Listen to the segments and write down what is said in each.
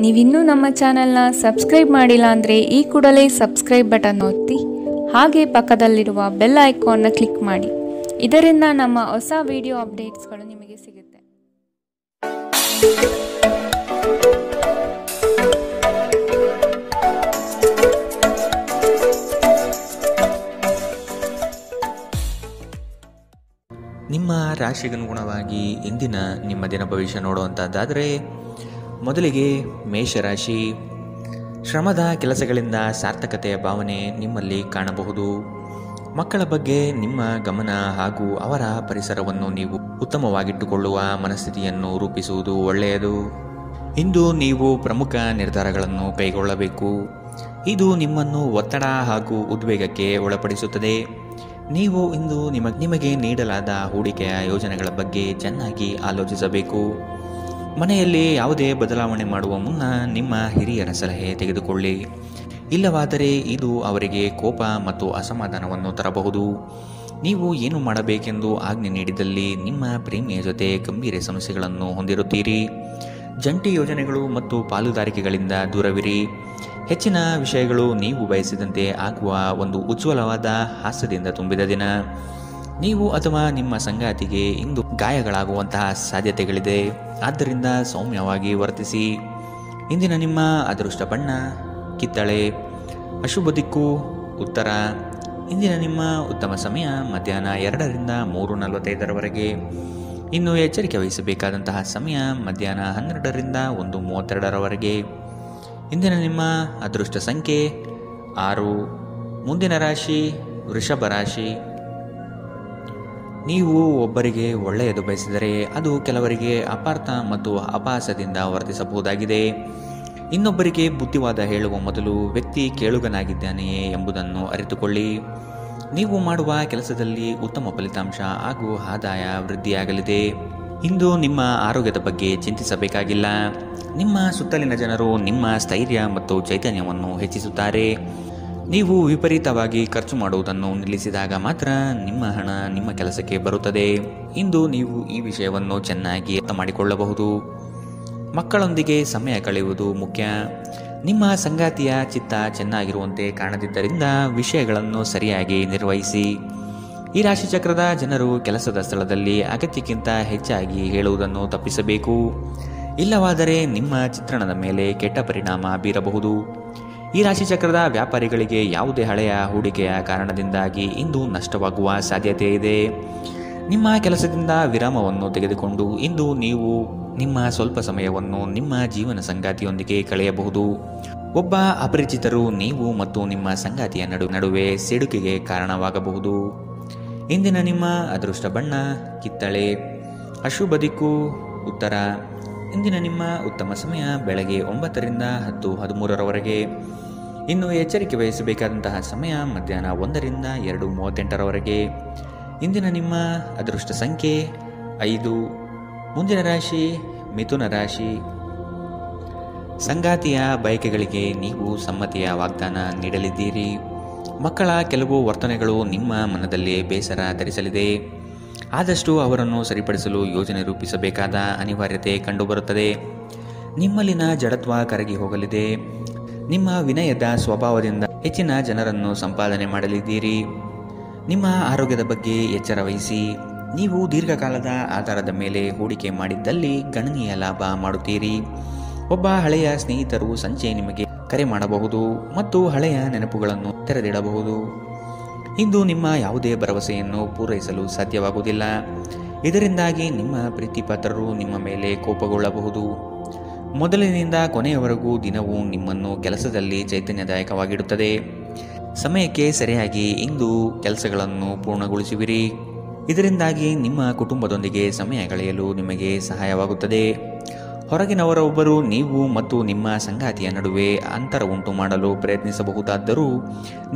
ನೀವಿನ್ನೂ ನಮ್ಮ ಚಾನೆಲ್ನ ಸಬ್ಸ್ಕ್ರೈಬ್ ಮಾಡಿಲ್ಲ ಅಂದರೆ ಈ ಕೂಡಲೇ ಸಬ್ಸ್ಕ್ರೈಬ್ ಬಟನ್ ಒತ್ತಿ ಹಾಗೆ ಪಕ್ಕದಲ್ಲಿರುವ ಬೆಲ್ ಐಕಾನ್ನ ಕ್ಲಿಕ್ ಮಾಡಿ. ಇದರಿಂದ ನಮ್ಮ ಹೊಸ ವಿಡಿಯೋ ಅಪ್ಡೇಟ್ಸ್ಗಳು ನಿಮಗೆ ಸಿಗುತ್ತೆ. ನಿಮ್ಮ ರಾಶಿಗನುಗುಣವಾಗಿ ಇಂದಿನ ನಿಮ್ಮ ದಿನ ಭವಿಷ್ಯ ನೋಡುವಂಥದ್ದಾದರೆ, ಮೊದಲಿಗೆ ಮೇಷರಾಶಿ. ಶ್ರಮದ ಕೆಲಸಗಳಿಂದ ಸಾರ್ಥಕತೆಯ ಭಾವನೆ ನಿಮ್ಮಲ್ಲಿ ಕಾಣಬಹುದು. ಮಕ್ಕಳ ಬಗ್ಗೆ ನಿಮ್ಮ ಗಮನ ಹಾಗೂ ಅವರ ಪರಿಸರವನ್ನು ನೀವು ಉತ್ತಮವಾಗಿಟ್ಟುಕೊಳ್ಳುವ ಮನಸ್ಥಿತಿಯನ್ನು ರೂಪಿಸುವುದು ಒಳ್ಳೆಯದು. ಇಂದು ನೀವು ಪ್ರಮುಖ ನಿರ್ಧಾರಗಳನ್ನು ಕೈಗೊಳ್ಳಬೇಕು. ಇದು ನಿಮ್ಮನ್ನು ಒತ್ತಡ ಹಾಗೂ ಉದ್ವೇಗಕ್ಕೆ ಒಳಪಡಿಸುತ್ತದೆ. ನೀವು ಇಂದು ನಿಮಗೆ ನೀಡಲಾದ ಹೂಡಿಕೆಯ ಯೋಜನೆಗಳ ಬಗ್ಗೆ ಚೆನ್ನಾಗಿ ಆಲೋಚಿಸಬೇಕು. ಮನೆಯಲ್ಲಿ ಯಾವುದೇ ಬದಲಾವಣೆ ಮಾಡುವ ಮುನ್ನ ನಿಮ್ಮ ಹಿರಿಯರ ಸಲಹೆ ತೆಗೆದುಕೊಳ್ಳಿ. ಇಲ್ಲವಾದರೆ ಇದು ಅವರಿಗೆ ಕೋಪ ಮತ್ತು ಅಸಮಾಧಾನವನ್ನು ತರಬಹುದು. ನೀವು ಏನು ಮಾಡಬೇಕೆಂದು ಆಜ್ಞೆ ನೀಡಿದಲ್ಲಿ ನಿಮ್ಮ ಪ್ರೇಮಿಯ ಜೊತೆ ಗಂಭೀರ ಸಮಸ್ಯೆಗಳನ್ನು ಹೊಂದಿರುತ್ತೀರಿ. ಜಂಟಿ ಯೋಜನೆಗಳು ಮತ್ತು ಪಾಲುದಾರಿಕೆಗಳಿಂದ ದೂರವಿರಿ. ಹೆಚ್ಚಿನ ವಿಷಯಗಳು ನೀವು ಬಯಸಿದಂತೆ ಆಗುವ ಒಂದು ಉಜ್ವಲವಾದ ಹಾಸ್ಯದಿಂದ ತುಂಬಿದ ದಿನ. ನೀವು ಅಥವಾ ನಿಮ್ಮ ಸಂಗಾತಿಗೆ ಇಂದು ಗಾಯಗಳಾಗುವಂತಹ ಸಾಧ್ಯತೆಗಳಿದೆ. ಆದ್ದರಿಂದ ಸೌಮ್ಯವಾಗಿ ವರ್ತಿಸಿ. ಇಂದಿನ ನಿಮ್ಮ ಅದೃಷ್ಟ ಬಣ್ಣ ಕಿತ್ತಳೆ. ಅಶುಭ ದಿಕ್ಕು ಉತ್ತರ. ಇಂದಿನ ನಿಮ್ಮ ಉತ್ತಮ ಸಮಯ ಮಧ್ಯಾಹ್ನ 2ರಿಂದ 3:45 ಇನ್ನು ಎಚ್ಚರಿಕೆ ವಹಿಸಬೇಕಾದಂತಹ ಸಮಯ ಮಧ್ಯಾಹ್ನ 12ರಿಂದ 1:32. ಇಂದಿನ ನಿಮ್ಮ ಅದೃಷ್ಟ ಸಂಖ್ಯೆ 6. ಮುಂದಿನ ರಾಶಿ ವೃಷಭ ರಾಶಿ. ನೀವು ಒಬ್ಬರಿಗೆ ಒಳ್ಳೆಯದು ಬಯಸಿದರೆ ಅದು ಕೆಲವರಿಗೆ ಅಪಾರ್ಥ ಮತ್ತು ಅಪಹಾಸದಿಂದ ವರ್ತಿಸಬಹುದಾಗಿದೆ. ಇನ್ನೊಬ್ಬರಿಗೆ ಬುದ್ಧಿವಾದ ಹೇಳುವ ಮೊದಲು ವ್ಯಕ್ತಿ ಕೇಳುಗನಾಗಿದ್ದಾನೆಯೇ ಎಂಬುದನ್ನು ಅರಿತುಕೊಳ್ಳಿ. ನೀವು ಮಾಡುವ ಕೆಲಸದಲ್ಲಿ ಉತ್ತಮ ಫಲಿತಾಂಶ ಹಾಗೂ ಆದಾಯ ವೃದ್ಧಿಯಾಗಲಿದೆ. ಇಂದು ನಿಮ್ಮ ಆರೋಗ್ಯದ ಬಗ್ಗೆ ಚಿಂತಿಸಬೇಕಾಗಿಲ್ಲ. ನಿಮ್ಮ ಸುತ್ತಲಿನ ಜನರು ನಿಮ್ಮ ಸ್ಥೈರ್ಯ ಮತ್ತು ಚೈತನ್ಯವನ್ನು ಹೆಚ್ಚಿಸುತ್ತಾರೆ. ನೀವು ವಿಪರೀತವಾಗಿ ಖರ್ಚು ಮಾಡುವುದನ್ನು ನಿಲ್ಲಿಸಿದಾಗ ಮಾತ್ರ ನಿಮ್ಮ ಹಣ ನಿಮ್ಮ ಕೆಲಸಕ್ಕೆ ಬರುತ್ತದೆ. ಇಂದು ನೀವು ಈ ವಿಷಯವನ್ನು ಚೆನ್ನಾಗಿ ಅರ್ಥ ಮಾಡಿಕೊಳ್ಳಬಹುದು. ಮಕ್ಕಳೊಂದಿಗೆ ಸಮಯ ಕಳೆಯುವುದು ಮುಖ್ಯ. ನಿಮ್ಮ ಸಂಗಾತಿಯ ಚಿತ್ತ ಚೆನ್ನಾಗಿರುವಂತೆ ಕಾಣದಿದ್ದರಿಂದ ವಿಷಯಗಳನ್ನು ಸರಿಯಾಗಿ ನಿರ್ವಹಿಸಿ. ಈ ರಾಶಿಚಕ್ರದ ಜನರು ಕೆಲಸದ ಸ್ಥಳದಲ್ಲಿ ಅಗತ್ಯಕ್ಕಿಂತ ಹೆಚ್ಚಾಗಿ ಹೇಳುವುದನ್ನು ತಪ್ಪಿಸಬೇಕು. ಇಲ್ಲವಾದರೆ ನಿಮ್ಮ ಚಿತ್ರಣದ ಮೇಲೆ ಕೆಟ್ಟ ಪರಿಣಾಮ ಬೀರಬಹುದು. ಈ ರಾಶಿಚಕ್ರದ ವ್ಯಾಪಾರಿಗಳಿಗೆ ಯಾವುದೇ ಹಳೆಯ ಹೂಡಿಕೆಯ ಕಾರಣದಿಂದಾಗಿ ಇಂದು ನಷ್ಟವಾಗುವ ಸಾಧ್ಯತೆ ಇದೆ. ನಿಮ್ಮ ಕೆಲಸದಿಂದ ವಿರಾಮವನ್ನು ತೆಗೆದುಕೊಂಡು ಇಂದು ನೀವು ನಿಮ್ಮ ಸ್ವಲ್ಪ ಸಮಯವನ್ನು ನಿಮ್ಮ ಜೀವನ ಸಂಗಾತಿಯೊಂದಿಗೆ ಕಳೆಯಬಹುದು. ಒಬ್ಬ ಅಪರಿಚಿತರು ನೀವು ಮತ್ತು ನಿಮ್ಮ ಸಂಗಾತಿಯ ನಡುವೆ ಸಿಡುಕಿಗೆ ಕಾರಣವಾಗಬಹುದು. ಇಂದಿನ ನಿಮ್ಮ ಅದೃಷ್ಟ ಬಣ್ಣ ಕಿತ್ತಳೆ. ಅಶುಭ ದಿಕ್ಕು ಉತ್ತರ. ಇಂದಿನ ನಿಮ್ಮ ಉತ್ತಮ ಸಮಯ ಬೆಳಗ್ಗೆ 9ರಿಂದ 10:13 ಇನ್ನು ಎಚ್ಚರಿಕೆ ವಹಿಸಬೇಕಾದಂತಹ ಸಮಯ ಮಧ್ಯಾಹ್ನ 1ರಿಂದ 2:38. ಇಂದಿನ ನಿಮ್ಮ ಅದೃಷ್ಟ ಸಂಖ್ಯೆ 5. ಮುಂದಿನ ರಾಶಿ ಮಿಥುನ ರಾಶಿ. ಸಂಗಾತಿಯ ಬಯಕೆಗಳಿಗೆ ನೀವು ಸಮ್ಮತಿಯ ವಾಗ್ದಾನ ನೀಡಲಿದ್ದೀರಿ. ಮಕ್ಕಳ ಕೆಲವು ವರ್ತನೆಗಳು ನಿಮ್ಮ ಮನದಲ್ಲಿ ಬೇಸರ ಧರಿಸಲಿದೆ. ಆದಷ್ಟು ಅವರನ್ನು ಸರಿಪಡಿಸಲು ಯೋಜನೆ ರೂಪಿಸಬೇಕಾದ ಅನಿವಾರ್ಯತೆ ಕಂಡುಬರುತ್ತದೆ. ನಿಮ್ಮಲ್ಲಿನ ಜಡತ್ವ ಕರಗಿ ಹೋಗಲಿದೆ. ನಿಮ್ಮ ವಿನಯದ ಸ್ವಭಾವದಿಂದ ಹೆಚ್ಚಿನ ಜನರನ್ನು ಸಂಪಾದನೆ ಮಾಡಲಿದ್ದೀರಿ. ನಿಮ್ಮ ಆರೋಗ್ಯದ ಬಗ್ಗೆ ಎಚ್ಚರ ವಹಿಸಿ. ನೀವು ದೀರ್ಘಕಾಲದ ಆಧಾರದ ಮೇಲೆ ಹೂಡಿಕೆ ಮಾಡಿದ್ದಲ್ಲಿ ಗಣನೀಯ ಲಾಭ ಮಾಡುತ್ತೀರಿ. ಒಬ್ಬ ಹಳೆಯ ಸ್ನೇಹಿತರು ಸಂಜೆ ನಿಮಗೆ ಕರೆ ಮಾಡಬಹುದು ಮತ್ತು ಹಳೆಯ ನೆನಪುಗಳನ್ನು ತೆರೆದಿಡಬಹುದು. ಇಂದು ನಿಮ್ಮ ಯಾವುದೇ ಭರವಸೆಯನ್ನು ಪೂರೈಸಲು ಸಾಧ್ಯವಾಗುವುದಿಲ್ಲ. ಇದರಿಂದಾಗಿ ನಿಮ್ಮ ಪ್ರೀತಿಪಾತ್ರರು ನಿಮ್ಮ ಮೇಲೆ ಕೋಪಗೊಳ್ಳಬಹುದು. ಮೊದಲಿನಿಂದ ಕೊನೆಯವರೆಗೂ ದಿನವೂ ನಿಮ್ಮನ್ನು ಕೆಲಸದಲ್ಲಿ ಚೈತನ್ಯದಾಯಕವಾಗಿಡುತ್ತದೆ. ಸಮಯಕ್ಕೆ ಸರಿಯಾಗಿ ಇಂದು ಕೆಲಸಗಳನ್ನು ಪೂರ್ಣಗೊಳಿಸುವಿರಿ. ಇದರಿಂದಾಗಿ ನಿಮ್ಮ ಕುಟುಂಬದೊಂದಿಗೆ ಸಮಯ ಕಳೆಯಲು ನಿಮಗೆ ಸಹಾಯವಾಗುತ್ತದೆ. ಹೊರಗಿನವರೊಬ್ಬರು ನೀವು ಮತ್ತು ನಿಮ್ಮ ಸಂಗಾತಿಯ ನಡುವೆ ಅಂತರ ಉಂಟು ಮಾಡಲು ಪ್ರಯತ್ನಿಸಬಹುದಾದರೂ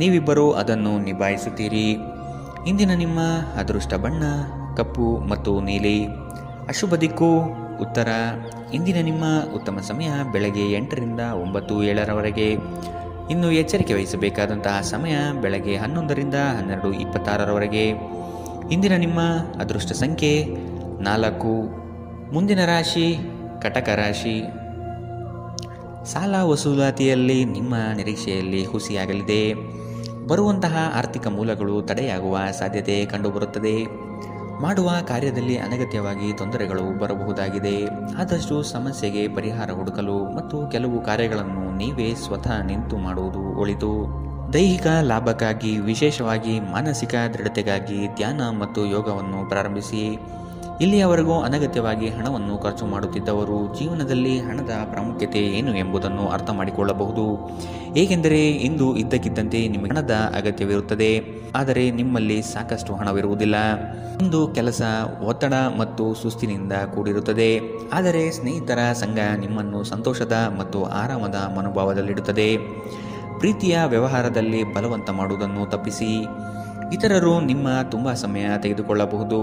ನೀವಿಬ್ಬರೂ ಅದನ್ನು ನಿಭಾಯಿಸುತ್ತೀರಿ. ಇಂದಿನ ನಿಮ್ಮ ಅದೃಷ್ಟ ಬಣ್ಣ ಕಪ್ಪು ಮತ್ತು ನೀಲಿ. ಅಶುಭ ದಿಕ್ಕು ಉತ್ತರ. ಇಂದಿನ ನಿಮ್ಮ ಉತ್ತಮ ಸಮಯ ಬೆಳಗ್ಗೆ 8ರಿಂದ 9:07 ಇನ್ನು ಎಚ್ಚರಿಕೆ ವಹಿಸಬೇಕಾದಂತಹ ಸಮಯ ಬೆಳಗ್ಗೆ 11ರಿಂದ 12:26. ಇಂದಿನ ನಿಮ್ಮ ಅದೃಷ್ಟ ಸಂಖ್ಯೆ 4. ಮುಂದಿನ ರಾಶಿ ಕಟಕ ರಾಶಿ. ಸಾಲ ವಸೂಲಾತಿಯಲ್ಲಿ ನಿಮ್ಮ ನಿರೀಕ್ಷೆಯಲ್ಲಿ ಹುಸಿಯಾಗಲಿದೆ. ಬರುವಂತಹ ಆರ್ಥಿಕ ಮೂಲಗಳು ತಡೆಯಾಗುವ ಸಾಧ್ಯತೆ ಕಂಡುಬರುತ್ತದೆ. ಮಾಡುವ ಕಾರ್ಯದಲ್ಲಿ ಅನಗತ್ಯವಾಗಿ ತೊಂದರೆಗಳು ಬರಬಹುದಾಗಿದೆ. ಆದಷ್ಟು ಸಮಸ್ಯೆಗೆ ಪರಿಹಾರ ಹುಡುಕಲು ಮತ್ತು ಕೆಲವು ಕಾರ್ಯಗಳನ್ನು ನೀವೇ ಸ್ವತಃ ನಿಂತು ಮಾಡುವುದು ಒಳಿತು. ದೈಹಿಕ ಲಾಭಕ್ಕಾಗಿ, ವಿಶೇಷವಾಗಿ ಮಾನಸಿಕ ದೃಢತೆಗಾಗಿ ಧ್ಯಾನ ಮತ್ತು ಯೋಗವನ್ನು ಪ್ರಾರಂಭಿಸಿ. ಇಲ್ಲಿಯವರೆಗೂ ಅನಗತ್ಯವಾಗಿ ಹಣವನ್ನು ಖರ್ಚು ಮಾಡುತ್ತಿದ್ದವರು ಜೀವನದಲ್ಲಿ ಹಣದ ಪ್ರಾಮುಖ್ಯತೆ ಏನು ಎಂಬುದನ್ನು ಅರ್ಥ ಮಾಡಿಕೊಳ್ಳಬಹುದು. ಏಕೆಂದರೆ ಇಂದು ಇದ್ದಕ್ಕಿದ್ದಂತೆ ನಿಮಗೆ ಹಣದ ಅಗತ್ಯವಿರುತ್ತದೆ, ಆದರೆ ನಿಮ್ಮಲ್ಲಿ ಸಾಕಷ್ಟು ಹಣವಿರುವುದಿಲ್ಲ. ಇಂದು ಕೆಲಸ ಒತ್ತಡ ಮತ್ತು ಸುಸ್ತಿನಿಂದ ಕೂಡಿರುತ್ತದೆ, ಆದರೆ ಸ್ನೇಹಿತರ ಸಂಘ ನಿಮ್ಮನ್ನು ಸಂತೋಷದ ಮತ್ತು ಆರಾಮದ ಮನೋಭಾವದಲ್ಲಿಡುತ್ತದೆ. ಪ್ರೀತಿಯ ವ್ಯವಹಾರದಲ್ಲಿ ಬಲವಂತ ಮಾಡುವುದನ್ನು ತಪ್ಪಿಸಿ. ಇತರರು ನಿಮ್ಮ ತುಂಬ ಸಮಯ ತೆಗೆದುಕೊಳ್ಳಬಹುದು.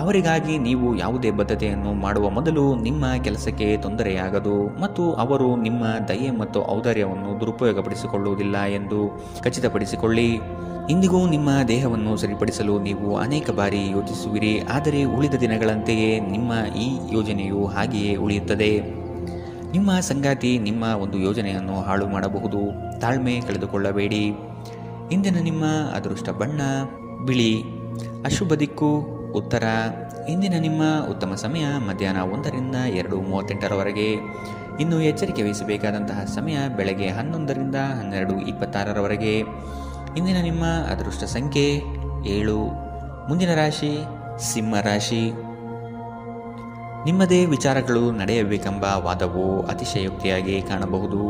ಅವರಿಗಾಗಿ ನೀವು ಯಾವುದೇ ಬದ್ಧತೆಯನ್ನು ಮಾಡುವ ಮೊದಲು ನಿಮ್ಮ ಕೆಲಸಕ್ಕೆ ತೊಂದರೆಯಾಗದು ಮತ್ತು ಅವರು ನಿಮ್ಮ ದಯೆ ಮತ್ತು ಔದಾರ್ಯವನ್ನು ದುರುಪಯೋಗಪಡಿಸಿಕೊಳ್ಳುವುದಿಲ್ಲ ಎಂದು ಖಚಿತಪಡಿಸಿಕೊಳ್ಳಿ. ಇಂದಿಗೂ ನಿಮ್ಮ ದೇಹವನ್ನು ಸರಿಪಡಿಸಲು ನೀವು ಅನೇಕ ಬಾರಿ ಯೋಚಿಸುವಿರಿ, ಆದರೆ ಉಳಿದ ದಿನಗಳಂತೆಯೇ ನಿಮ್ಮ ಈ ಯೋಜನೆಯು ಹಾಗೆಯೇ ಉಳಿಯುತ್ತದೆ. ನಿಮ್ಮ ಸಂಗಾತಿ ನಿಮ್ಮ ಒಂದು ಯೋಜನೆಯನ್ನು ಹಾಳು ಮಾಡಬಹುದು. ತಾಳ್ಮೆ ಕಳೆದುಕೊಳ್ಳಬೇಡಿ. ಇಂದಿನ ನಿಮ್ಮ ಅದೃಷ್ಟ ಬಣ್ಣ ಬಿಳಿ. ಅಶುಭ ದಿಕ್ಕು ಉತ್ತರ. ಇಂದಿನ ನಿಮ್ಮ ಉತ್ತಮ ಸಮಯ ಮಧ್ಯಾಹ್ನ 1ರಿಂದ 2:38ರವರೆಗೆ. ಇನ್ನು ಎಚ್ಚರಿಕೆ ವಹಿಸಬೇಕಾದಂತಹ ಸಮಯ ಬೆಳಗ್ಗೆ 11ರಿಂದ 12:26ರವರೆಗೆ. ಇಂದಿನ ನಿಮ್ಮ ಅದೃಷ್ಟ ಸಂಖ್ಯೆ 7. ಮುಂದಿನ ರಾಶಿ ಸಿಂಹ ರಾಶಿ. ನಿಮ್ಮದೇ ವಿಚಾರಗಳು ನಡೆಯಬೇಕೆಂಬ ವಾದವು ಅತಿಶಯೋಕ್ತಿಯಾಗಿ ಕಾಣಬಹುದು.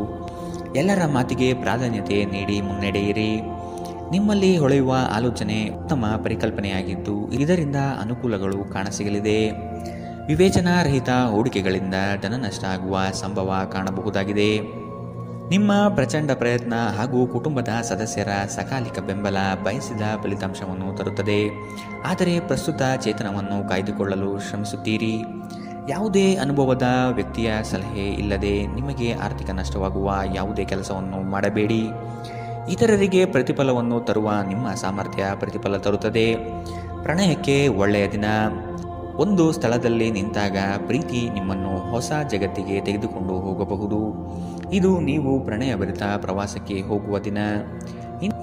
ಎಲ್ಲರ ಮಾತಿಗೆ ಪ್ರಾಧಾನ್ಯತೆ ನೀಡಿ ಮುನ್ನಡೆಯಿರಿ. ನಿಮ್ಮಲ್ಲಿ ಹೊಳೆಯುವ ಆಲೋಚನೆ ಉತ್ತಮ ಪರಿಕಲ್ಪನೆಯಾಗಿದ್ದು ಇದರಿಂದ ಅನುಕೂಲಗಳು ಕಾಣಸಿಗಲಿದೆ. ವಿವೇಚನಾರಹಿತ ಹೂಡಿಕೆಗಳಿಂದ ಧನ ನಷ್ಟ ಆಗುವ ಸಂಭವ ಕಾಣಬಹುದಾಗಿದೆ. ನಿಮ್ಮ ಪ್ರಚಂಡ ಪ್ರಯತ್ನ ಹಾಗೂ ಕುಟುಂಬದ ಸದಸ್ಯರ ಸಕಾಲಿಕ ಬೆಂಬಲ ಬಯಸಿದ ಫಲಿತಾಂಶವನ್ನು ತರುತ್ತದೆ, ಆದರೆ ಪ್ರಸ್ತುತ ಚೇತನವನ್ನು ಕಾಯ್ದುಕೊಳ್ಳಲು ಶ್ರಮಿಸುತ್ತೀರಿ. ಯಾವುದೇ ಅನುಭವದ ವ್ಯಕ್ತಿಯ ಸಲಹೆ ಇಲ್ಲದೆ ನಿಮಗೆ ಆರ್ಥಿಕ ನಷ್ಟವಾಗುವ ಯಾವುದೇ ಕೆಲಸವನ್ನು ಮಾಡಬೇಡಿ. ಇತರರಿಗೆ ಪ್ರತಿಫಲವನ್ನು ತರುವ ನಿಮ್ಮ ಸಾಮರ್ಥ್ಯ ಪ್ರತಿಫಲ ತರುತ್ತದೆ. ಪ್ರಣಯಕ್ಕೆ ಒಳ್ಳೆಯ ದಿನ. ಒಂದು ಸ್ಥಳದಲ್ಲಿ ನಿಂತಾಗ ಪ್ರೀತಿ ನಿಮ್ಮನ್ನು ಹೊಸ ಜಗತ್ತಿಗೆ ತೆಗೆದುಕೊಂಡು ಹೋಗಬಹುದು. ಇದು ನೀವು ಪ್ರಣಯಭರಿತ ಪ್ರವಾಸಕ್ಕೆ ಹೋಗುವ ದಿನ.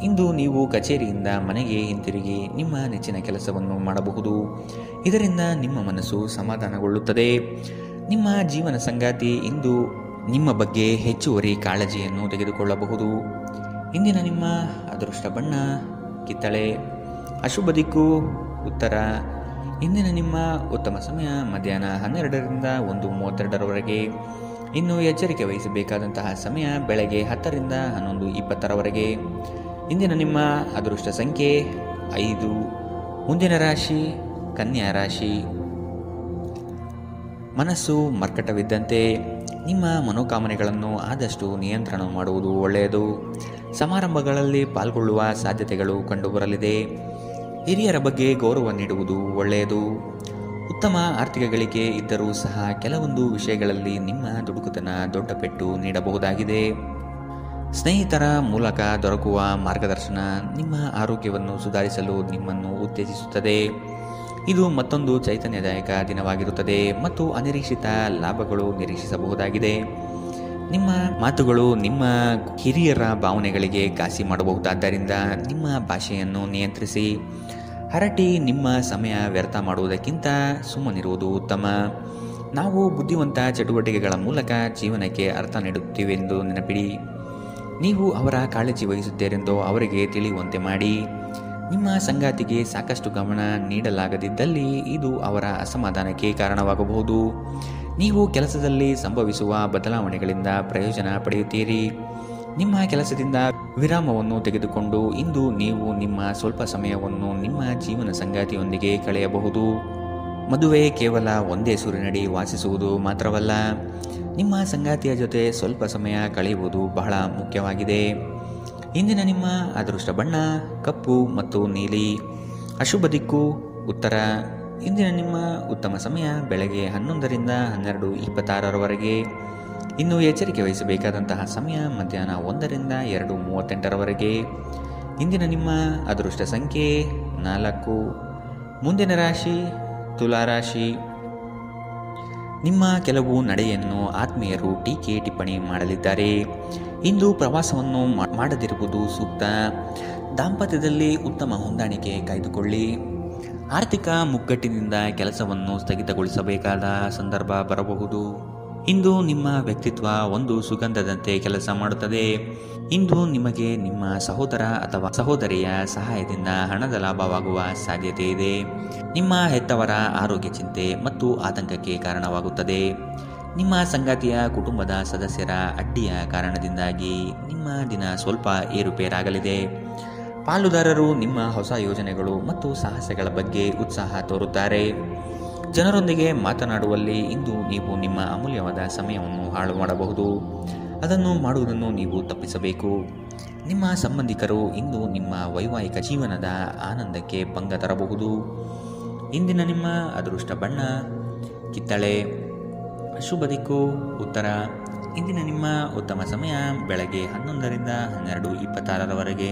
ಇಂದು ನೀವು ಕಚೇರಿಯಿಂದ ಮನೆಗೆ ಹಿಂತಿರುಗಿ ನಿಮ್ಮ ನೆಚ್ಚಿನ ಕೆಲಸವನ್ನು ಮಾಡಬಹುದು. ಇದರಿಂದ ನಿಮ್ಮ ಮನಸ್ಸು ಸಮಾಧಾನಗೊಳ್ಳುತ್ತದೆ. ನಿಮ್ಮ ಜೀವನ ಸಂಗಾತಿ ಇಂದು ನಿಮ್ಮ ಬಗ್ಗೆ ಹೆಚ್ಚುವರಿ ಕಾಳಜಿಯನ್ನು ತೆಗೆದುಕೊಳ್ಳಬಹುದು. ಇಂದಿನ ನಿಮ್ಮ ಅದೃಷ್ಟ ಬಣ್ಣ ಕಿತ್ತಳೆ. ಅಶುಭ ದಿಕ್ಕು ಉತ್ತರ. ಇಂದಿನ ನಿಮ್ಮ ಉತ್ತಮ ಸಮಯ ಮಧ್ಯಾಹ್ನ 12ರಿಂದ 1:32ರವರೆಗೆ. ಇನ್ನು ಎಚ್ಚರಿಕೆ ವಹಿಸಬೇಕಾದಂತಹ ಸಮಯ ಬೆಳಗ್ಗೆ 10ರಿಂದ 11:20ರವರೆಗೆ. ಇಂದಿನ ನಿಮ್ಮ ಅದೃಷ್ಟ ಸಂಖ್ಯೆ 5. ಮುಂದಿನ ರಾಶಿ ಕನ್ಯಾ ರಾಶಿ. ಮನಸ್ಸು ಮರ್ಕಟವಿದ್ದಂತೆ. ನಿಮ್ಮ ಮನೋಕಾಮನೆಗಳನ್ನು ಆದಷ್ಟು ನಿಯಂತ್ರಣ ಮಾಡುವುದು ಒಳ್ಳೆಯದು. ಸಮಾರಂಭಗಳಲ್ಲಿ ಪಾಲ್ಗೊಳ್ಳುವ ಸಾಧ್ಯತೆಗಳು ಕಂಡುಬರಲಿದೆ. ಹಿರಿಯರ ಬಗ್ಗೆ ಗೌರವ ನೀಡುವುದು ಒಳ್ಳೆಯದು. ಉತ್ತಮ ಆರ್ಥಿಕ ಗಳಿಕೆ ಇದ್ದರೂ ಸಹ ಕೆಲವೊಂದು ವಿಷಯಗಳಲ್ಲಿ ನಿಮ್ಮ ದುಡುಕುತನ ದೊಡ್ಡ ಪೆಟ್ಟು ನೀಡಬಹುದಾಗಿದೆ. ಸ್ನೇಹಿತರ ಮೂಲಕ ದೊರಕುವ ಮಾರ್ಗದರ್ಶನ ನಿಮ್ಮ ಆರೋಗ್ಯವನ್ನು ಸುಧಾರಿಸಲು ನಿಮ್ಮನ್ನು ಉತ್ತೇಜಿಸುತ್ತದೆ. ಇದು ಮತ್ತೊಂದು ಚೈತನ್ಯದಾಯಕ ದಿನವಾಗಿರುತ್ತದೆ ಮತ್ತು ಅನಿರೀಕ್ಷಿತ ಲಾಭಗಳು ನಿರೀಕ್ಷಿಸಬಹುದಾಗಿದೆ. ನಿಮ್ಮ ಮಾತುಗಳು ನಿಮ್ಮ ಹಿರಿಯರ ಭಾವನೆಗಳಿಗೆ ಘಾಸಿ ಮಾಡಬಹುದಾದ್ದರಿಂದ ನಿಮ್ಮ ಭಾಷೆಯನ್ನು ನಿಯಂತ್ರಿಸಿ. ಹರಟಿ ನಿಮ್ಮ ಸಮಯ ವ್ಯರ್ಥ ಮಾಡುವುದಕ್ಕಿಂತ ಸುಮ್ಮನಿರುವುದು ಉತ್ತಮ. ನಾವು ಬುದ್ಧಿವಂತ ಚಟುವಟಿಕೆಗಳ ಮೂಲಕ ಜೀವನಕ್ಕೆ ಅರ್ಥ ನೀಡುತ್ತೀವೆಂದು ನೆನಪಿಡಿ. ನೀವು ಅವರ ಕಾಳಜಿ ವಹಿಸುತ್ತೀರೆಂದು ಅವರಿಗೆ ತಿಳಿಯುವಂತೆ ಮಾಡಿ. ನಿಮ್ಮ ಸಂಗಾತಿಗೆ ಸಾಕಷ್ಟು ಗಮನ ನೀಡಲಾಗದಿದ್ದಲ್ಲಿ ಇದು ಅವರ ಅಸಮಾಧಾನಕ್ಕೆ ಕಾರಣವಾಗಬಹುದು. ನೀವು ಕೆಲಸದಲ್ಲಿ ಸಂಭವಿಸುವ ಬದಲಾವಣೆಗಳಿಂದ ಪ್ರಯೋಜನ ಪಡೆಯುತ್ತೀರಿ. ನಿಮ್ಮ ಕೆಲಸದಿಂದ ವಿರಾಮವನ್ನು ತೆಗೆದುಕೊಂಡು ಇಂದು ನೀವು ನಿಮ್ಮ ಸ್ವಲ್ಪ ಸಮಯವನ್ನು ನಿಮ್ಮ ಜೀವನ ಸಂಗಾತಿಯೊಂದಿಗೆ ಕಳೆಯಬಹುದು. ಮದುವೆ ಕೇವಲ ಒಂದೇ ಸೂರಿನಡಿ ವಾಸಿಸುವುದು ಮಾತ್ರವಲ್ಲ, ನಿಮ್ಮ ಸಂಗಾತಿಯ ಜೊತೆ ಸ್ವಲ್ಪ ಸಮಯ ಕಳೆಯುವುದು ಬಹಳ ಮುಖ್ಯವಾಗಿದೆ. ಇಂದಿನ ನಿಮ್ಮ ಅದೃಷ್ಟ ಬಣ್ಣ ಕಪ್ಪು ಮತ್ತು ನೀಲಿ. ಅಶುಭ ದಿಕ್ಕು ಉತ್ತರ. ಇಂದಿನ ನಿಮ್ಮ ಉತ್ತಮ ಸಮಯ ಬೆಳಗ್ಗೆ 11ರಿಂದ 12:26ರವರೆಗೆ. ಇನ್ನು ಎಚ್ಚರಿಕೆ ವಹಿಸಬೇಕಾದಂತಹ ಸಮಯ ಮಧ್ಯಾಹ್ನ 1ರಿಂದ 2:38ರವರೆಗೆ. ಇಂದಿನ ನಿಮ್ಮ ಅದೃಷ್ಟ ಸಂಖ್ಯೆ 4. ಮುಂದಿನ ರಾಶಿ ತುಲಾರಾಶಿ. ನಿಮ್ಮ ಕೆಲವು ನಡೆಯನ್ನು ಆತ್ಮೀಯರು ಟೀಕೆ ಟಿಪ್ಪಣಿ ಮಾಡಲಿದ್ದಾರೆ. ಇಂದು ಪ್ರವಾಸವನ್ನು ಮಾಡದಿರುವುದು ಸೂಕ್ತ. ದಾಂಪತ್ಯದಲ್ಲಿ ಉತ್ತಮ ಹೊಂದಾಣಿಕೆ ಕಾಯ್ದುಕೊಳ್ಳಿ. ಆರ್ಥಿಕ ಮುಗ್ಗಟ್ಟಿನಿಂದ ಕೆಲಸವನ್ನು ಸ್ಥಗಿತಗೊಳಿಸಬೇಕಾದ ಸಂದರ್ಭ ಬರಬಹುದು. ಇಂದು ನಿಮ್ಮ ವ್ಯಕ್ತಿತ್ವ ಒಂದು ಸುಗಂಧದಂತೆ ಕೆಲಸ ಮಾಡುತ್ತದೆ. ಇಂದು ನಿಮಗೆ ನಿಮ್ಮ ಸಹೋದರ ಅಥವಾ ಸಹೋದರಿಯ ಸಹಾಯದಿಂದ ಹಣದ ಲಾಭವಾಗುವ ಸಾಧ್ಯತೆ ಇದೆ. ನಿಮ್ಮ ಹೆತ್ತವರ ಆರೋಗ್ಯ ಚಿಂತೆ ಮತ್ತು ಆತಂಕಕ್ಕೆ ಕಾರಣವಾಗುತ್ತದೆ. ನಿಮ್ಮ ಸಂಗಾತಿಯ ಕುಟುಂಬದ ಸದಸ್ಯರ ಅಡ್ಡಿಯ ಕಾರಣದಿಂದಾಗಿ ನಿಮ್ಮ ದಿನ ಸ್ವಲ್ಪ ಏರುಪೇರಾಗಲಿದೆ. ಪಾಲುದಾರರು ನಿಮ್ಮ ಹೊಸ ಯೋಜನೆಗಳು ಮತ್ತು ಸಾಹಸಗಳ ಬಗ್ಗೆ ಉತ್ಸಾಹ ತೋರುತ್ತಾರೆ. ಜನರೊಂದಿಗೆ ಮಾತನಾಡುವಲ್ಲಿ ಇಂದು ನೀವು ನಿಮ್ಮ ಅಮೂಲ್ಯವಾದ ಸಮಯವನ್ನು ಹಾಳು ಮಾಡಬಹುದು. ಅದನ್ನು ಮಾಡುವುದನ್ನು ನೀವು ತಪ್ಪಿಸಬೇಕು. ನಿಮ್ಮ ಸಂಬಂಧಿಕರು ಇಂದು ನಿಮ್ಮ ವೈವಾಹಿಕ ಜೀವನದ ಆನಂದಕ್ಕೆ ಭಂಗ ತರಬಹುದು. ಇಂದಿನ ನಿಮ್ಮ ಅದೃಷ್ಟ ಬಣ್ಣ ಕಿತ್ತಳೆ. ಶುಭ ದಿಕ್ಕು ಉತ್ತರ. ಇಂದಿನ ನಿಮ್ಮ ಉತ್ತಮ ಸಮಯ ಬೆಳಗ್ಗೆ 11ರಿಂದ 12:26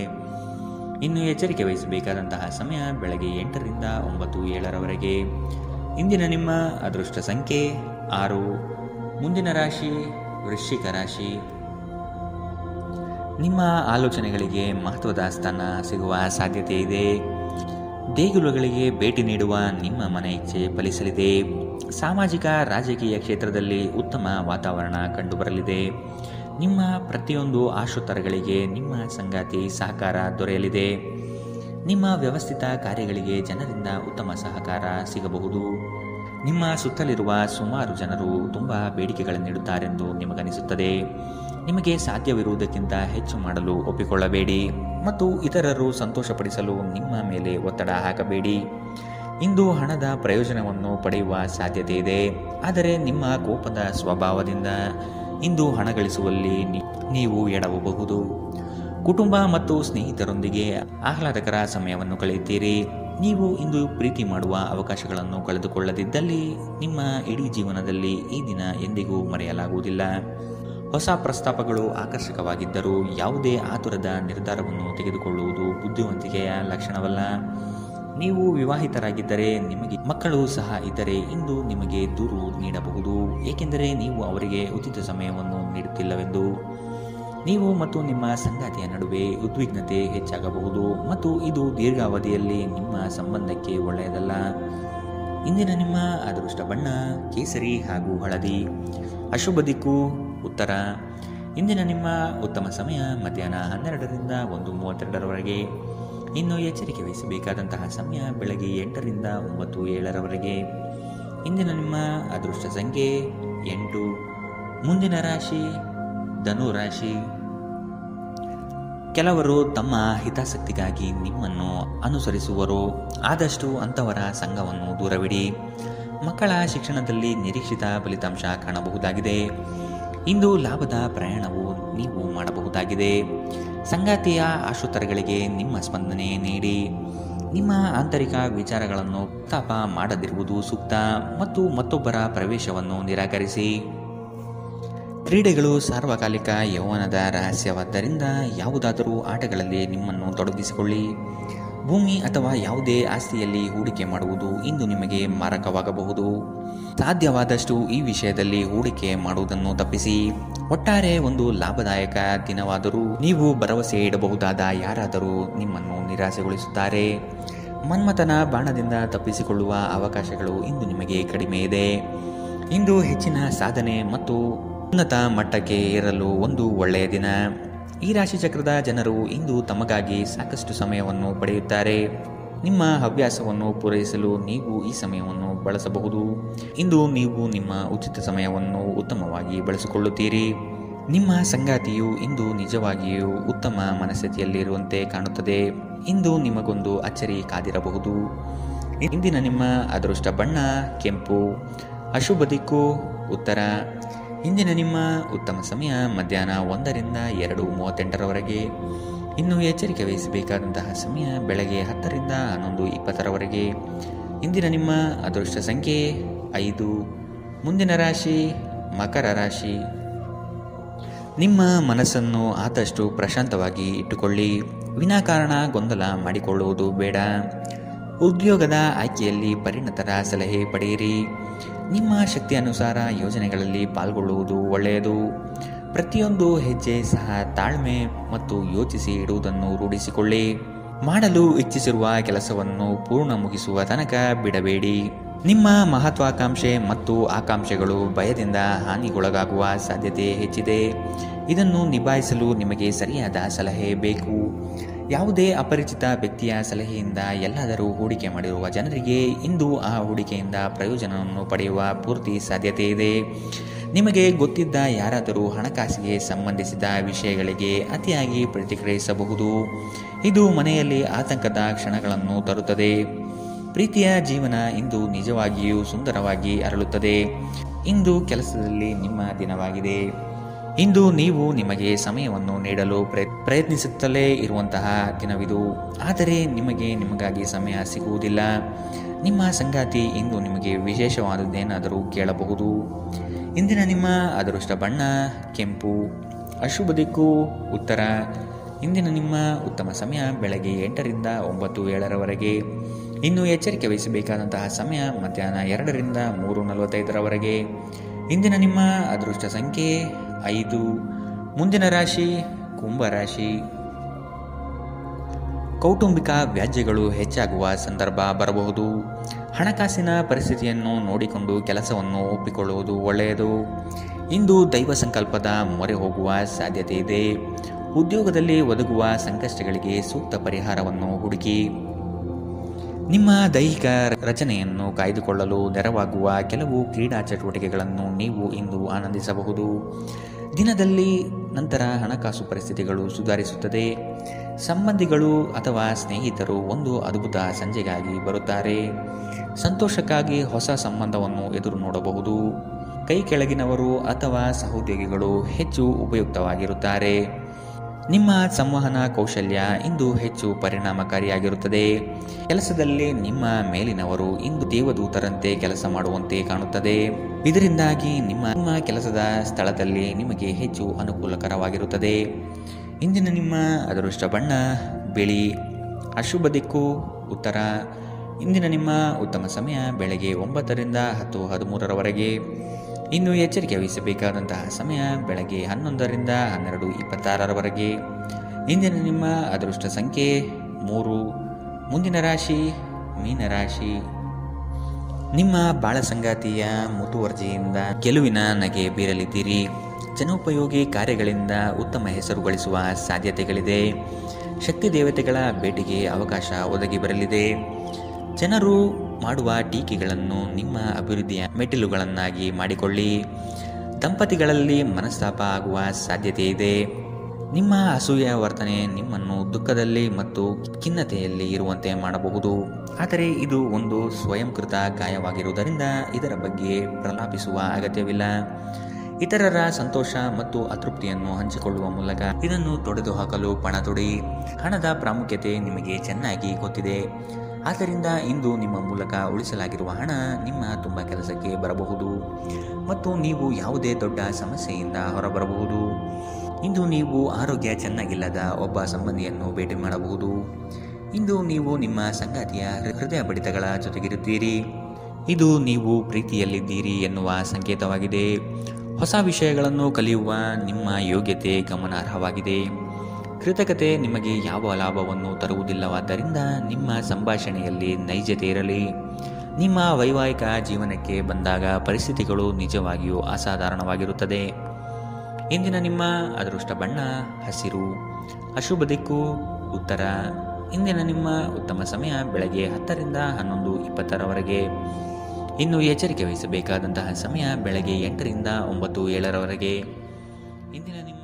ಇನ್ನು ಎಚ್ಚರಿಕೆ ವಹಿಸಬೇಕಾದಂತಹ ಸಮಯ ಬೆಳಗ್ಗೆ 8ರಿಂದ 9:07 ಇಂದಿನ ನಿಮ್ಮ ಅದೃಷ್ಟ ಸಂಖ್ಯೆ 6. ಮುಂದಿನ ರಾಶಿ ವೃಶ್ಚಿಕ ರಾಶಿ. ನಿಮ್ಮ ಆಲೋಚನೆಗಳಿಗೆ ಮಹತ್ವದ ಸ್ಥಾನ ಸಿಗುವ ಸಾಧ್ಯತೆ ಇದೆ. ದೇಗುಲಗಳಿಗೆ ಭೇಟಿ ನೀಡುವ ನಿಮ್ಮ ಮನ ಇಚ್ಛೆ ಫಲಿಸಲಿದೆ. ಸಾಮಾಜಿಕ ರಾಜಕೀಯ ಕ್ಷೇತ್ರದಲ್ಲಿ ಉತ್ತಮ ವಾತಾವರಣ ಕಂಡುಬರಲಿದೆ. ನಿಮ್ಮ ಪ್ರತಿಯೊಂದು ಆಶೋತ್ತರಗಳಿಗೆ ನಿಮ್ಮ ಸಂಗಾತಿ ಸಹಕಾರ ದೊರೆಯಲಿದೆ. ನಿಮ್ಮ ವ್ಯವಸ್ಥಿತ ಕಾರ್ಯಗಳಿಗೆ ಜನರಿಂದ ಉತ್ತಮ ಸಹಕಾರ ಸಿಗಬಹುದು. ನಿಮ್ಮ ಸುತ್ತಲಿರುವ ಸುಮಾರು ಜನರು ತುಂಬ ಬೇಡಿಕೆಗಳನ್ನಿಡುತ್ತಾರೆಂದು ನಿಮಗನಿಸುತ್ತದೆ. ನಿಮಗೆ ಸಾಧ್ಯವಿರುವುದಕ್ಕಿಂತ ಹೆಚ್ಚು ಮಾಡಲು ಒಪ್ಪಿಕೊಳ್ಳಬೇಡಿ ಮತ್ತು ಇತರರು ಸಂತೋಷಪಡಿಸಲು ನಿಮ್ಮ ಮೇಲೆ ಒತ್ತಡ ಹಾಕಬೇಡಿ. ಇಂದು ಹಣದ ಪ್ರಯೋಜನವನ್ನು ಪಡೆಯುವ ಸಾಧ್ಯತೆ ಇದೆ. ಆದರೆ ನಿಮ್ಮ ಕೋಪದ ಸ್ವಭಾವದಿಂದ ಇಂದು ಹಣ ಗಳಿಸುವಲ್ಲಿ ನೀವು ಎಡವಬಹುದು. ಕುಟುಂಬ ಮತ್ತು ಸ್ನೇಹಿತರೊಂದಿಗೆ ಆಹ್ಲಾದಕರ ಸಮಯವನ್ನು ಕಳೆಯುತ್ತೀರಿ. ನೀವು ಇಂದು ಪ್ರೀತಿ ಮಾಡುವ ಅವಕಾಶಗಳನ್ನು ಕಳೆದುಕೊಳ್ಳದಿದ್ದಲ್ಲಿ ನಿಮ್ಮ ಇಡೀ ಜೀವನದಲ್ಲಿ ಈ ದಿನ ಎಂದಿಗೂ ಮರೆಯಲಾಗುವುದಿಲ್ಲ. ಹೊಸ ಪ್ರಸ್ತಾಪಗಳು ಆಕರ್ಷಕವಾಗಿದ್ದರೂ ಯಾವುದೇ ಆತುರದ ನಿರ್ಧಾರವನ್ನು ತೆಗೆದುಕೊಳ್ಳುವುದು ಬುದ್ಧಿವಂತಿಕೆಯ ಲಕ್ಷಣವಲ್ಲ. ನೀವು ವಿವಾಹಿತರಾಗಿದ್ದರೆ ನಿಮಗೆ ಮಕ್ಕಳು ಸಹ ಇದ್ದರೆ ಇಂದು ನಿಮಗೆ ದೂರು ನೀಡಬಹುದು, ಏಕೆಂದರೆ ನೀವು ಅವರಿಗೆ ಉಚಿತ ಸಮಯವನ್ನು ನೀಡುತ್ತಿಲ್ಲವೆಂದು. ನೀವು ಮತ್ತು ನಿಮ್ಮ ಸಂಗಾತಿಯ ನಡುವೆ ಉದ್ವಿಗ್ನತೆ ಹೆಚ್ಚಾಗಬಹುದು ಮತ್ತು ಇದು ದೀರ್ಘಾವಧಿಯಲ್ಲಿ ನಿಮ್ಮ ಸಂಬಂಧಕ್ಕೆ ಒಳ್ಳೆಯದಲ್ಲ. ಇಂದಿನ ನಿಮ್ಮ ಅದೃಷ್ಟ ಬಣ್ಣ ಕೇಸರಿ ಹಾಗೂ ಹಳದಿ. ಅಶುಭ ದಿಕ್ಕು ಉತ್ತರ. ಇಂದಿನ ನಿಮ್ಮ ಉತ್ತಮ ಸಮಯ ಮಧ್ಯಾಹ್ನ 12ರಿಂದ 1:32 ಇನ್ನು ಎಚ್ಚರಿಕೆ ವಹಿಸಬೇಕಾದಂತಹ ಸಮಯ ಬೆಳಗ್ಗೆ 8ರಿಂದ 9:07 ಇಂದಿನ ನಿಮ್ಮ ಅದೃಷ್ಟ ಸಂಖ್ಯೆ 8. ಮುಂದಿನ ರಾಶಿ ಧನು ರಾಶಿ. ಕೆಲವರು ತಮ್ಮ ಹಿತಾಸಕ್ತಿಗಾಗಿ ನಿಮ್ಮನ್ನು ಅನುಸರಿಸುವರು. ಆದಷ್ಟು ಅಂಥವರ ಸಂಘವನ್ನು ದೂರವಿಡಿ. ಮಕ್ಕಳ ಶಿಕ್ಷಣದಲ್ಲಿ ನಿರೀಕ್ಷಿತ ಫಲಿತಾಂಶ ಕಾಣಬಹುದಾಗಿದೆ. ಇಂದು ಲಾಭದ ಪ್ರಯಾಣವು ನೀವು ಮಾಡಬಹುದಾಗಿದೆ. ಸಂಗಾತಿಯ ಆಶೋತ್ತರಗಳಿಗೆ ನಿಮ್ಮ ಸ್ಪಂದನೆ ನೀಡಿ. ನಿಮ್ಮ ಆಂತರಿಕ ವಿಚಾರಗಳನ್ನು ಪ್ರಸ್ತಾಪ ಮಾಡದಿರುವುದು ಸೂಕ್ತ ಮತ್ತು ಮತ್ತೊಬ್ಬರ ಪ್ರವೇಶವನ್ನು ನಿರಾಕರಿಸಿ. ಕ್ರೀಡೆಗಳು ಸಾರ್ವಕಾಲಿಕ ಯೌವನದ ರಹಸ್ಯವಾದ್ದರಿಂದ ಯಾವುದಾದರೂ ಆಟಗಳಲ್ಲಿ ನಿಮ್ಮನ್ನು ತೊಡಗಿಸಿಕೊಳ್ಳಿ. ಭೂಮಿ ಅಥವಾ ಯಾವುದೇ ಆಸ್ತಿಯಲ್ಲಿ ಹೂಡಿಕೆ ಮಾಡುವುದು ಇಂದು ನಿಮಗೆ ಮಾರಕವಾಗಬಹುದು. ಸಾಧ್ಯವಾದಷ್ಟು ಈ ವಿಷಯದಲ್ಲಿ ಹೂಡಿಕೆ ಮಾಡುವುದನ್ನು ತಪ್ಪಿಸಿ. ಒಟ್ಟಾರೆ ಒಂದು ಲಾಭದಾಯಕ ದಿನವಾದರೂ ನೀವು ಭರವಸೆ ಇಡಬಹುದಾದ ಯಾರಾದರೂ ನಿಮ್ಮನ್ನು ನಿರಾಸೆಗೊಳಿಸುತ್ತಾರೆ. ಮನ್ಮಥನ ಬಾಣದಿಂದ ತಪ್ಪಿಸಿಕೊಳ್ಳುವ ಅವಕಾಶಗಳು ಇಂದು ನಿಮಗೆ ಕಡಿಮೆ ಇದೆ. ಇಂದು ಹೆಚ್ಚಿನ ಸಾಧನೆ ಮತ್ತು ಉನ್ನತ ಮಟ್ಟಕ್ಕೆ ಏರಲು ಒಂದು ಒಳ್ಳೆಯ ದಿನ. ಈ ರಾಶಿಚಕ್ರದ ಜನರು ಇಂದು ತಮಗಾಗಿ ಸಾಕಷ್ಟು ಸಮಯವನ್ನು ಪಡೆಯುತ್ತಾರೆ. ನಿಮ್ಮ ಹವ್ಯಾಸವನ್ನು ಪೂರೈಸಲು ನೀವು ಈ ಸಮಯವನ್ನು ಬಳಸಬಹುದು. ಇಂದು ನೀವು ನಿಮ್ಮ ಉಚಿತ ಸಮಯವನ್ನು ಉತ್ತಮವಾಗಿ ಬಳಸಿಕೊಳ್ಳುತ್ತೀರಿ. ನಿಮ್ಮ ಸಂಗಾತಿಯು ಇಂದು ನಿಜವಾಗಿಯೂ ಉತ್ತಮ ಮನಸ್ಥಿತಿಯಲ್ಲಿರುವಂತೆ ಕಾಣುತ್ತದೆ. ಇಂದು ನಿಮಗೊಂದು ಅಚ್ಚರಿ ಕಾದಿರಬಹುದು. ಇಂದಿನ ನಿಮ್ಮ ಅದೃಷ್ಟ ಬಣ್ಣ ಕೆಂಪು. ಅಶುಭ ದಿಕ್ಕು ಉತ್ತರ. ಇಂದಿನ ನಿಮ್ಮ ಉತ್ತಮ ಸಮಯ ಮಧ್ಯಾಹ್ನ 1ರಿಂದ 2:38 ಇನ್ನು ಎಚ್ಚರಿಕೆ ವಹಿಸಬೇಕಾದಂತಹ ಸಮಯ ಬೆಳಗ್ಗೆ 10ರಿಂದ 11:20 ಇಂದಿನ ನಿಮ್ಮ ಅದೃಷ್ಟ ಸಂಖ್ಯೆ 5. ಮುಂದಿನ ರಾಶಿ ಮಕರ ರಾಶಿ. ನಿಮ್ಮ ಮನಸ್ಸನ್ನು ಆದಷ್ಟು ಪ್ರಶಾಂತವಾಗಿ ಇಟ್ಟುಕೊಳ್ಳಿ. ವಿನಾಕಾರಣ ಗೊಂದಲ ಮಾಡಿಕೊಳ್ಳುವುದು ಬೇಡ. ಉದ್ಯೋಗದ ಆಯ್ಕೆಯಲ್ಲಿ ಪರಿಣತರ ಸಲಹೆ ಪಡೆಯಿರಿ. ನಿಮ್ಮ ಶಕ್ತಿ ಅನುಸಾರ ಯೋಜನೆಗಳಲ್ಲಿ ಪಾಲ್ಗೊಳ್ಳುವುದು ಒಳ್ಳೆಯದು. ಪ್ರತಿಯೊಂದು ಹೆಜ್ಜೆ ಸಹ ತಾಳ್ಮೆ ಮತ್ತು ಯೋಚಿಸಿ ಇಡುವುದನ್ನು ರೂಢಿಸಿಕೊಳ್ಳಿ. ಮಾಡಲು ಇಚ್ಛಿಸಿರುವ ಕೆಲಸವನ್ನು ಪೂರ್ಣ ಮುಗಿಸುವ ತನಕ ಬಿಡಬೇಡಿ. ನಿಮ್ಮ ಮಹತ್ವಾಕಾಂಕ್ಷೆ ಮತ್ತು ಆಕಾಂಕ್ಷೆಗಳು ಭಯದಿಂದ ಹಾನಿಗೊಳಗಾಗುವ ಸಾಧ್ಯತೆ ಹೆಚ್ಚಿದೆ. ಇದನ್ನು ನಿಭಾಯಿಸಲು ನಿಮಗೆ ಸರಿಯಾದ ಸಲಹೆ ಬೇಕು. ಯಾವುದೇ ಅಪರಿಚಿತ ವ್ಯಕ್ತಿಯ ಸಲಹೆಯಿಂದ ಎಲ್ಲಾದರೂ ಹೂಡಿಕೆ ಮಾಡಿರುವ ಜನರಿಗೆ ಇಂದು ಆ ಹೂಡಿಕೆಯಿಂದ ಪ್ರಯೋಜನವನ್ನು ಪಡೆಯುವ ಪೂರ್ತಿ ಸಾಧ್ಯತೆ ಇದೆ. ನಿಮಗೆ ಗೊತ್ತಿದ್ದ ಯಾರಾದರೂ ಹಣಕಾಸಿಗೆ ಸಂಬಂಧಿಸಿದ ವಿಷಯಗಳಿಗೆ ಅತಿಯಾಗಿ ಪ್ರತಿಕ್ರಿಯಿಸಬಹುದು. ಇದು ಮನೆಯಲ್ಲಿ ಆತಂಕದ ಕ್ಷಣಗಳನ್ನು ತರುತ್ತದೆ. ಪ್ರೀತಿಯ ಜೀವನ ಇಂದು ನಿಜವಾಗಿಯೂ ಸುಂದರವಾಗಿ ಅರಳುತ್ತದೆ. ಇಂದು ಕೆಲಸದಲ್ಲಿ ನಿಮ್ಮ ದಿನವಾಗಿದೆ. ಇಂದು ನೀವು ನಿಮಗೆ ಸಮಯವನ್ನು ನೀಡಲು ಪ್ರಯತ್ನಿಸುತ್ತಲೇ ಇರುವಂತಹ ದಿನವಿದು. ಆದರೆ ನಿಮಗಾಗಿ ಸಮಯ ಸಿಗುವುದಿಲ್ಲ. ನಿಮ್ಮ ಸಂಗಾತಿ ಇಂದು ನಿಮಗೆ ವಿಶೇಷವಾದದ್ದೇನಾದರೂ ಕೇಳಬಹುದು. ಇಂದಿನ ನಿಮ್ಮ ಅದೃಷ್ಟ ಬಣ್ಣ ಕೆಂಪು. ಅಶುಭ ದಿಕ್ಕು ಉತ್ತರ. ಇಂದಿನ ನಿಮ್ಮ ಉತ್ತಮ ಸಮಯ ಬೆಳಗ್ಗೆ 8ರಿಂದ 9:07 ಇನ್ನು ಎಚ್ಚರಿಕೆ ವಹಿಸಬೇಕಾದಂತಹ ಸಮಯ ಮಧ್ಯಾಹ್ನ 2ರಿಂದ 3:45 ಇಂದಿನ ನಿಮ್ಮ ಅದೃಷ್ಟ ಸಂಖ್ಯೆ 5. ಮುಂದಿನ ರಾಶಿ ಕುಂಭರಾಶಿ. ಕೌಟುಂಬಿಕ ವ್ಯಾಜ್ಯಗಳು ಹೆಚ್ಚಾಗುವ ಸಂದರ್ಭ ಬರಬಹುದು. ಹಣಕಾಸಿನ ಪರಿಸ್ಥಿತಿಯನ್ನು ನೋಡಿಕೊಂಡು ಕೆಲಸವನ್ನು ಒಪ್ಪಿಕೊಳ್ಳುವುದು ಒಳ್ಳೆಯದು. ಇಂದು ದೈವ ಸಂಕಲ್ಪದ ಮೊರೆ ಹೋಗುವ ಸಾಧ್ಯತೆ ಇದೆ. ಉದ್ಯೋಗದಲ್ಲಿ ಒದಗುವ ಸಂಕಷ್ಟಗಳಿಗೆ ಸೂಕ್ತ ಪರಿಹಾರವನ್ನು ಹುಡುಕಿ. ನಿಮ್ಮ ದೈಹಿಕ ರಚನೆಯನ್ನು ಕಾಯ್ದುಕೊಳ್ಳಲು ನೆರವಾಗುವ ಕೆಲವು ಕ್ರೀಡಾ ಚಟುವಟಿಕೆಗಳನ್ನು ನೀವು ಇಂದು ಆನಂದಿಸಬಹುದು. ದಿನದಲ್ಲಿ ನಂತರ ಹಣಕಾಸು ಪರಿಸ್ಥಿತಿಗಳು ಸುಧಾರಿಸುತ್ತದೆ. ಸಂಬಂಧಿಗಳು ಅಥವಾ ಸ್ನೇಹಿತರು ಒಂದು ಅದ್ಭುತ ಸಂಜೆಗಾಗಿ ಬರುತ್ತಾರೆ. ಸಂತೋಷಕ್ಕಾಗಿ ಹೊಸ ಸಂಬಂಧವನ್ನು ಎದುರು ನೋಡಬಹುದು. ಕೈ ಕೆಳಗಿನವರು ಅಥವಾ ಸಹೋದ್ಯೋಗಿಗಳು ಹೆಚ್ಚು ಉಪಯುಕ್ತವಾಗಿರುತ್ತಾರೆ. ನಿಮ್ಮ ಸಂವಹನ ಕೌಶಲ್ಯ ಇಂದು ಹೆಚ್ಚು ಪರಿಣಾಮಕಾರಿಯಾಗಿರುತ್ತದೆ. ಕೆಲಸದಲ್ಲಿ ನಿಮ್ಮ ಮೇಲಿನವರು ಇಂದು ದೇವದೂತರಂತೆ ಕೆಲಸ ಮಾಡುವಂತೆ ಕಾಣುತ್ತದೆ. ಇದರಿಂದಾಗಿ ನಿಮ್ಮ ಕೆಲಸದ ಸ್ಥಳದಲ್ಲಿ ನಿಮಗೆ ಹೆಚ್ಚು ಅನುಕೂಲಕರವಾಗಿರುತ್ತದೆ. ಇಂದಿನ ನಿಮ್ಮ ಅದೃಷ್ಟ ಬಣ್ಣ ಬಿಳಿ. ಅಶುಭ ದಿಕ್ಕು ಉತ್ತರ. ಇಂದಿನ ನಿಮ್ಮ ಉತ್ತಮ ಸಮಯ ಬೆಳಗ್ಗೆ 9ರಿಂದ 10:13 ಇನ್ನು ಎಚ್ಚರಿಕೆ ವಹಿಸಬೇಕಾದಂತಹ ಸಮಯ ಬೆಳಗ್ಗೆ 11ರಿಂದ 12:26 ಇಂದಿನ ನಿಮ್ಮ ಅದೃಷ್ಟ ಸಂಖ್ಯೆ 3. ಮುಂದಿನ ರಾಶಿ ಮೀನರಾಶಿ. ನಿಮ್ಮ ಬಾಳ ಸಂಗಾತಿಯ ಮುತುವರ್ಜಿಯಿಂದ ಗೆಲುವಿನ ನಗೆ ಬೀರಲಿದ್ದೀರಿ. ಜನೋಪಯೋಗಿ ಕಾರ್ಯಗಳಿಂದ ಉತ್ತಮ ಹೆಸರು ಗಳಿಸುವ ಸಾಧ್ಯತೆಗಳಿದೆ. ಶಕ್ತಿ ದೇವತೆಗಳ ಭೇಟಿಗೆ ಅವಕಾಶ ಒದಗಿ ಬರಲಿದೆ. ಜನರು ಮಾಡುವ ಟೀಕೆಗಳನ್ನು ನಿಮ್ಮ ಅಭಿವೃದ್ಧಿಯ ಮೆಟ್ಟಿಲುಗಳನ್ನಾಗಿ ಮಾಡಿಕೊಳ್ಳಿ. ದಂಪತಿಗಳಲ್ಲಿ ಮನಸ್ತಾಪ ಆಗುವ ಸಾಧ್ಯತೆ ಇದೆ. ನಿಮ್ಮ ಅಸೂಯೆ ವರ್ತನೆ ನಿಮ್ಮನ್ನು ದುಃಖದಲ್ಲಿ ಮತ್ತು ಖಿನ್ನತೆಯಲ್ಲಿ ಇರುವಂತೆ ಮಾಡಬಹುದು. ಆದರೆ ಇದು ಒಂದು ಸ್ವಯಂಕೃತ ಗಾಯವಾಗಿರುವುದರಿಂದ ಇದರ ಬಗ್ಗೆ ಪ್ರಲಾಪಿಸುವ ಅಗತ್ಯವಿಲ್ಲ. ಇತರರ ಸಂತೋಷ ಮತ್ತು ಅತೃಪ್ತಿಯನ್ನು ಹಂಚಿಕೊಳ್ಳುವ ಮೂಲಕ ಇದನ್ನು ತೊಡೆದುಹಾಕಲು ಪಣ ತೊಡಿ. ಹಣದ ಪ್ರಾಮುಖ್ಯತೆ ನಿಮಗೆ ಚೆನ್ನಾಗಿ ಗೊತ್ತಿದೆ. ಆದ್ದರಿಂದ ಇಂದು ನಿಮ್ಮ ಮೂಲಕ ಉಳಿಸಲಾಗಿರುವ ಹಣ ನಿಮ್ಮ ತುಂಬ ಕೆಲಸಕ್ಕೆ ಬರಬಹುದು ಮತ್ತು ನೀವು ಯಾವುದೇ ದೊಡ್ಡ ಸಮಸ್ಯೆಯಿಂದ ಹೊರಬರಬಹುದು. ಇಂದು ನೀವು ಆರೋಗ್ಯ ಚೆನ್ನಾಗಿಲ್ಲದ ಒಬ್ಬ ಸಂಬಂಧಿಯನ್ನು ಭೇಟಿ ಮಾಡಬಹುದು. ಇಂದು ನೀವು ನಿಮ್ಮ ಸಂಗಾತಿಯ ಹೃದಯ ಬಡಿತಗಳ ಜೊತೆಗಿರುತ್ತೀರಿ. ಇದು ನೀವು ಪ್ರೀತಿಯಲ್ಲಿದ್ದೀರಿ ಎನ್ನುವ ಸಂಕೇತವಾಗಿದೆ. ಹೊಸ ವಿಷಯಗಳನ್ನು ಕಲಿಯುವ ನಿಮ್ಮ ಯೋಗ್ಯತೆ ಗಮನಾರ್ಹವಾಗಿದೆ. ಕೃತಕತೆ ನಿಮಗೆ ಯಾವ ಲಾಭವನ್ನು ತರುವುದಿಲ್ಲವಾದ್ದರಿಂದ ನಿಮ್ಮ ಸಂಭಾಷಣೆಯಲ್ಲಿ ನೈಜತೆ ಇರಲಿ. ನಿಮ್ಮ ವೈವಾಹಿಕ ಜೀವನಕ್ಕೆ ಬಂದಾಗ ಪರಿಸ್ಥಿತಿಗಳು ನಿಜವಾಗಿಯೂ ಅಸಾಧಾರಣವಾಗಿರುತ್ತದೆ. ಇಂದಿನ ನಿಮ್ಮ ಅದೃಷ್ಟ ಬಣ್ಣ ಹಸಿರು. ಅಶುಭ ದಿಕ್ಕು ಉತ್ತರ. ಇಂದಿನ ನಿಮ್ಮ ಉತ್ತಮ ಸಮಯ ಬೆಳಗ್ಗೆ 10ರಿಂದ 11:20 ಇನ್ನು ಎಚ್ಚರಿಕೆ ವಹಿಸಬೇಕಾದಂತಹ ಸಮಯ ಬೆಳಗ್ಗೆ 8ರಿಂದ 9:07 ಇಂದಿನ ನಿಮ್ಮ